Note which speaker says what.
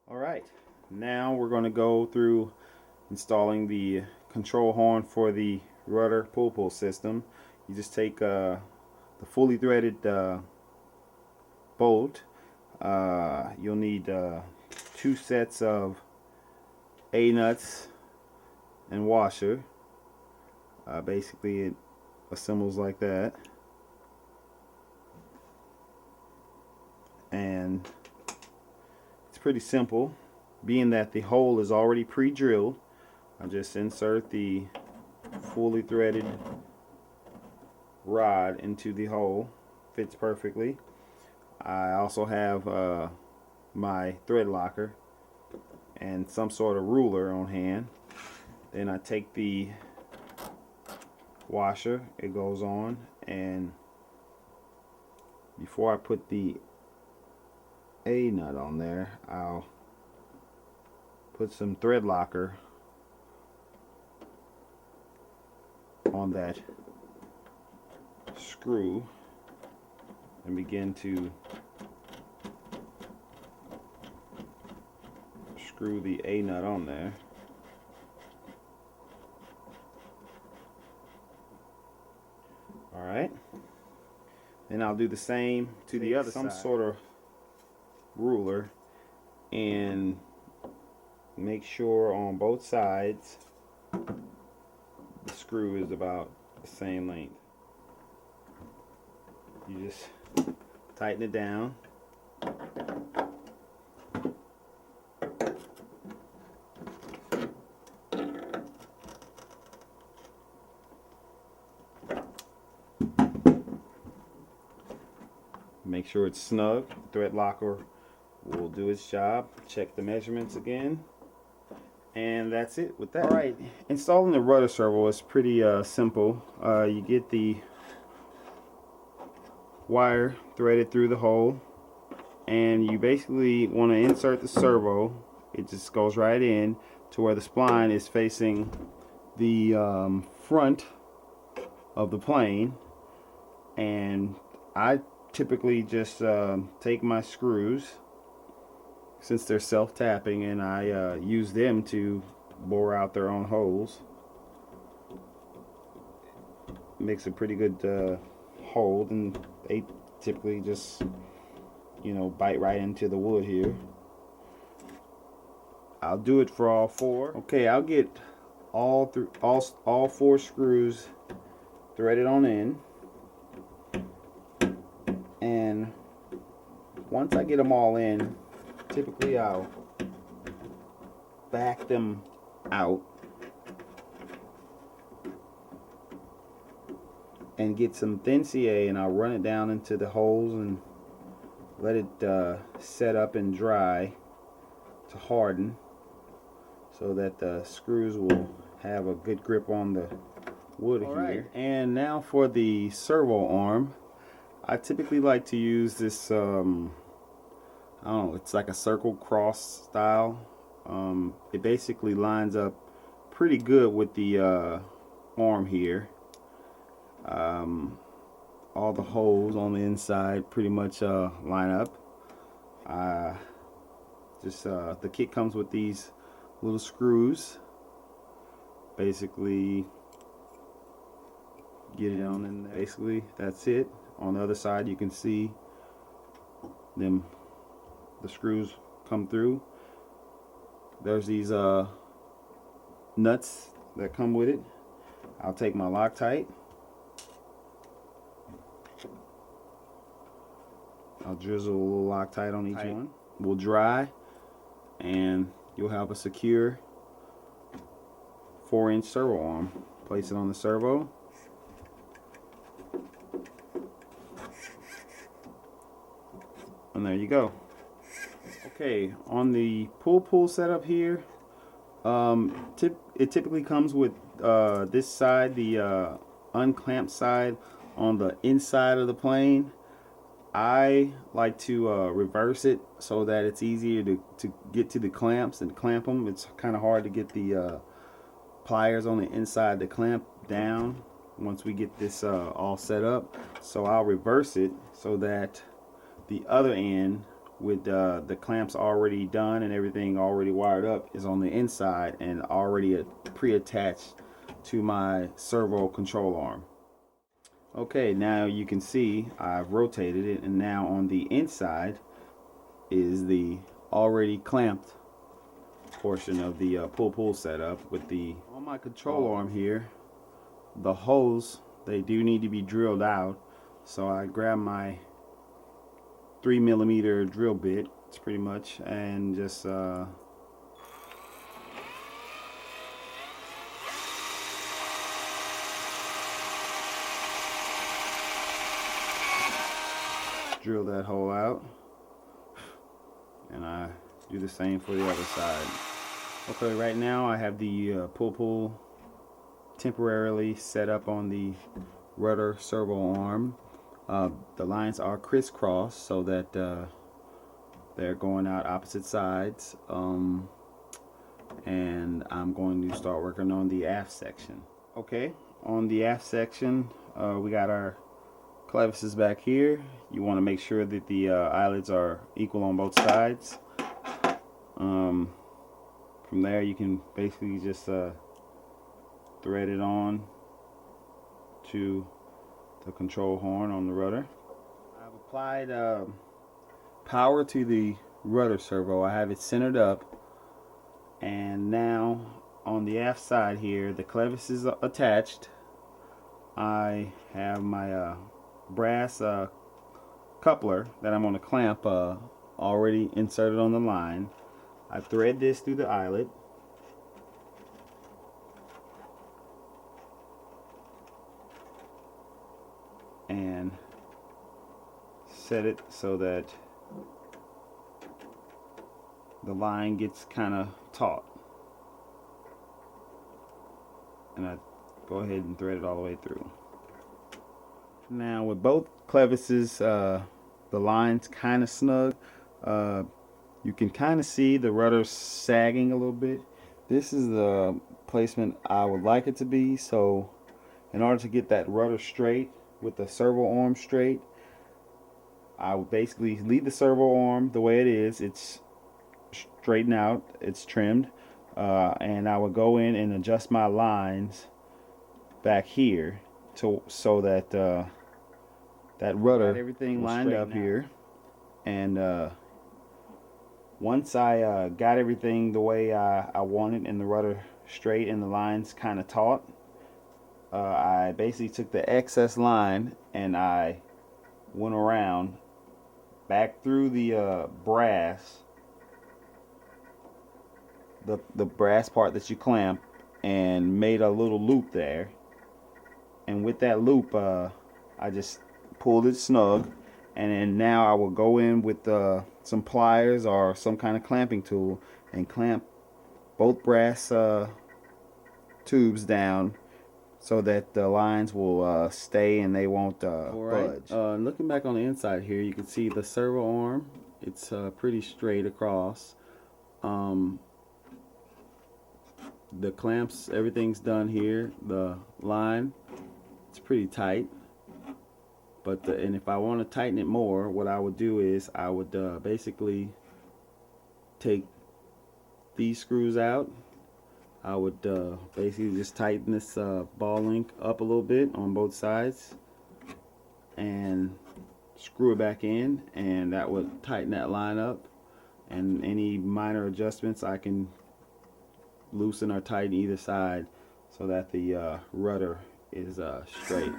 Speaker 1: Alright, now we're going to go through installing the control horn for the rudder pull system. You just take the fully threaded bolt. You'll need 2 sets of A-nuts and washer. Basically it assembles like that, and it's pretty simple. Being that the hole is already pre-drilled, I just insert the fully threaded rod into the hole. Fits perfectly. I also have my thread locker and some sort of ruler on hand. Then I take the washer, it goes on, and before I put the A nut on there, I'll put some thread locker on that screw and begin to screw the A nut on there. Alright, then I'll do the same to the other side. Some sort of ruler and make sure on both sides the screw is about the same length. You just tighten it down. Make sure it's snug. Thread locker will do its job. Check the measurements again. And that's it with that. Alright, installing the rudder servo is pretty simple. You get the wire threaded through the hole, and you basically want to insert the servo. It just goes right in to where the spline is facing the front of the plane, and I typically just take my screws, since they're self-tapping, and I use them to bore out their own holes. Makes a pretty good hold, and they typically just, you know, bite right into the wood here. I'll do it for all 4. Okay, I'll get all 4 screws threaded on in, and once I get them all in, typically I'll back them out and get some thin CA, and I'll run it down into the holes and let it set up and dry to harden, so that the screws will have a good grip on the wood here. Right. And now for the servo arm. I typically like to use this I don't know, it's like a circle cross style. It basically lines up pretty good with the arm here. All the holes on the inside pretty much line up. The kit comes with these little screws. Basically get it on in there. Basically that's it. On the other side you can see the screws come through. There's these nuts that come with it. I'll take my Loctite. I'll drizzle a little Loctite on each one. Will dry, and you'll have a secure 4-inch servo arm. Place it on the servo. And there you go. Okay, on the pull setup here, it typically comes with this side, the unclamped side on the inside of the plane. I like to reverse it so that it's easier to get to the clamps and clamp them. It's kind of hard to get the pliers on the inside to clamp down once we get this all set up. So I'll reverse it so that the other end with the clamps already done and everything already wired up is on the inside and already pre-attached to my servo control arm. Okay, now you can see I've rotated it, and now on the inside is the already clamped portion of the pull setup. With the on my control arm here, the holes, they do need to be drilled out, so I grab my 3mm drill bit, it's pretty much, and just drill that hole out, and I do the same for the other side. Okay, right now I have the pull temporarily set up on the Rudder servo arm. The lines are crisscross so that they're going out opposite sides, and I'm going to start working on the aft section. Okay, on the aft section, we got our clevises back here. You want to make sure that the eyelets are equal on both sides. From there you can basically just thread it on to the control horn on the rudder. I've applied power to the rudder servo. I have it centered up, and now on the aft side here, the clevis is attached. I have my brass coupler that I'm going to clamp already inserted on the line. I thread this through the eyelet, and set it so that the line gets kind of taut, and I go ahead and thread it all the way through. Now with both clevises, the line's kind of snug. You can kind of see the rudder sagging a little bit. This is the placement I would like it to be. So in order to get that rudder straight with the servo arm straight, I would basically leave the servo arm the way it is. It's straightened out, it's trimmed, and I would go in and adjust my lines back here so that that rudder, everything lined up here. And once I got everything the way I wanted and the rudder straight and the lines kind of taut, I basically took the excess line and I went around back through the brass, the brass part that you clamp, and made a little loop there. And with that loop, I just pulled it snug, and then now I will go in with some pliers or some kind of clamping tool and clamp both brass tubes down so that the lines will stay and they won't budge. Looking back on the inside here, you can see the servo arm. It's pretty straight across. The clamps, everything's done here. The line, it's pretty tight. But and if I want to tighten it more, what I would do is I would basically take these screws out. I would basically just tighten this ball link up a little bit on both sides and screw it back in, and that would tighten that line up. And any minor adjustments I can loosen or tighten either side so that the rudder is straight.